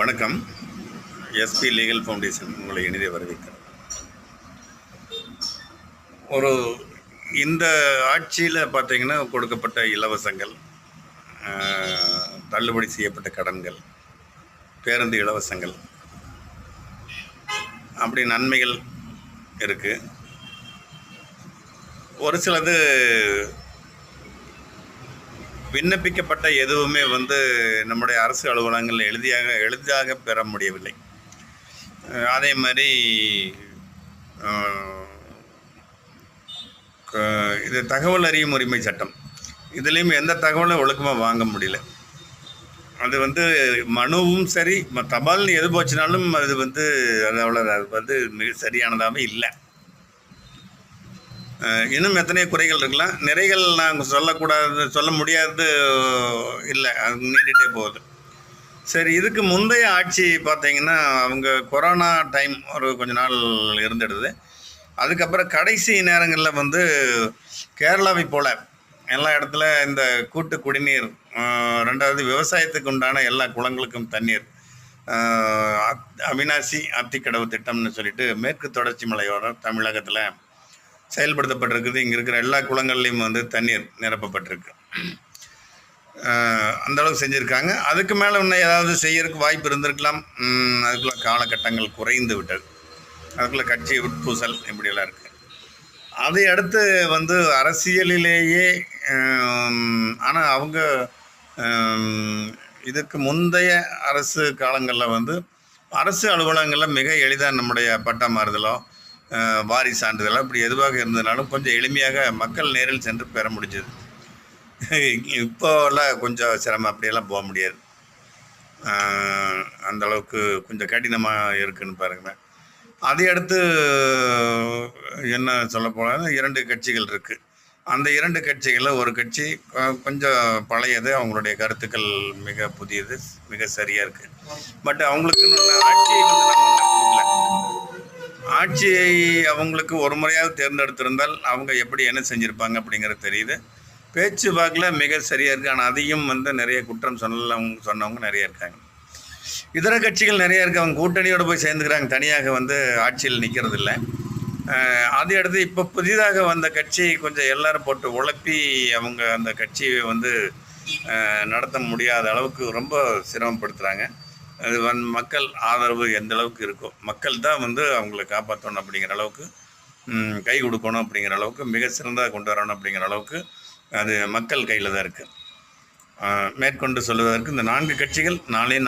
வணக்கம். SP legal foundation உங்களை இனிதே வரவேற்கிறேன். ஒரு இந்த ஆட்சியில் பார்த்தீங்கன்னா கொடுக்கப்பட்ட இலவசங்கள், தள்ளுபடி செய்யப்பட்ட கடன்கள், பேருந்து இலவசங்கள், அப்படி நன்மைகள் இருக்குது. ஒரு சிலது விண்ணப்பிக்கப்பட்ட எதுவுமே நம்முடைய அரசு அலுவலகங்கள் எளிதாக பெற முடியவில்லை. அதே மாதிரி இது தகவல் அறியும் உரிமை சட்டம், இதுலேயும் எந்த தகவலும் ஒழுக்கமாக வாங்க முடியல. அது மனுவும் சரி, தபால்னு எது போச்சுனாலும் அது அது மிக சரியானதாகவே இல்லை. இன்னும் எத்தனையோ குறைகள் இருக்கலாம். நிறைகள் நாங்கள் சொல்ல முடியாது இல்லை, அது நீண்டிகிட்டே போகுது. சரி, இதுக்கு முந்தைய ஆட்சி பார்த்தீங்கன்னா அவங்க கொரோனா டைம் ஒரு கொஞ்ச நாள் இருந்துடுது. அதுக்கப்புறம் கடைசி நேரங்களில் கேரளாவை போல் எல்லா இடத்துல இந்த கூட்டு குடிநீர், ரெண்டாவது விவசாயத்துக்கு உண்டான எல்லா குளங்களுக்கும் தண்ணீர், அவினாசி அத்திக்கடவு திட்டம்னு சொல்லிட்டு மேற்கு தொடர்ச்சி மலையோர தமிழகத்தில் செயல்படுத்தப்பட்டிருக்குது. இங்கே இருக்கிற எல்லா குளங்கள்லேயும் தண்ணீர் நிரப்பப்பட்டிருக்கு. அந்தளவுக்கு செஞ்சுருக்காங்க. அதுக்கு மேலே இன்னும் ஏதாவது செய்யறதுக்கு வாய்ப்பு இருந்திருக்கலாம். அதுக்குள்ள காலகட்டங்கள் குறைந்து விட்டது. அதுக்குள்ளே கட்சி உட்பூசல் இப்படியெல்லாம் இருக்குது. அதை அடுத்து அரசியலிலேயே ஆனால் அவங்க இதுக்கு முந்தைய அரசு காலங்களில் அரசு அலுவலகங்களில் மிக எளிதாக நம்முடைய பட்டா மாறுதலோ வாரி சான்றிதழோ இப்படி எதுவாக இருந்ததுனாலும் கொஞ்சம் எளிமையாக மக்கள் நேரில் சென்று பெற முடிஞ்சது. இப்போல்லாம் கொஞ்சம் சிரமம், அப்படியெல்லாம் போக முடியாது. அந்தளவுக்கு கொஞ்சம் கடினமாக இருக்குதுன்னு பாருங்களேன். அதை அடுத்து என்ன சொல்ல போனால் 2 கட்சிகள் இருக்குது. அந்த 2 கட்சிகளில் ஒரு கட்சி கொஞ்சம் பழையது, அவங்களுடைய கருத்துக்கள் மிக புதியது, மிக சரியாக இருக்குது. பட் அவங்களுக்கு ஆட்சியை நம்ம கொடுக்கல. ஆட்சியை அவங்களுக்கு ஒரு முறையாவது தேர்ந்தெடுத்திருந்தால் அவங்க எப்படி என்ன செஞ்சுருப்பாங்க அப்படிங்கிறது தெரியுது. பேச்சு வாக்கில் மிக சரியாக இருக்குது. ஆனால் அதையும் நிறைய குற்றம் சொன்னவங்க நிறைய இருக்காங்க. இதர கட்சிகள் நிறைய இருக்குது. அவங்க கூட்டணியோடு போய் சேர்ந்துக்கிறாங்க, தனியாக ஆட்சியில் நிற்கிறது இல்லை. அதை அடுத்து இப்போ புதிதாக வந்த கட்சி கொஞ்சம் எல்லாரும் போட்டு உழப்பி அவங்க அந்த கட்சியை நடத்த முடியாத அளவுக்கு ரொம்ப சிரமப்படுத்துகிறாங்க. அது மக்கள் ஆதரவு எந்த அளவுக்கு இருக்கோ, மக்கள் தான் அவங்களை காப்பாற்றணும் அப்படிங்கிற அளவுக்கு, கை கொடுக்கணும் அப்படிங்கிற அளவுக்கு, மிக சிறந்ததாக கொண்டு வரணும் அப்படிங்கிற அளவுக்கு அது மக்கள் கையில் தான் இருக்குது. மேற்கொண்டு சொல்லுவதற்கு இந்த 4 கட்சிகள் நாளே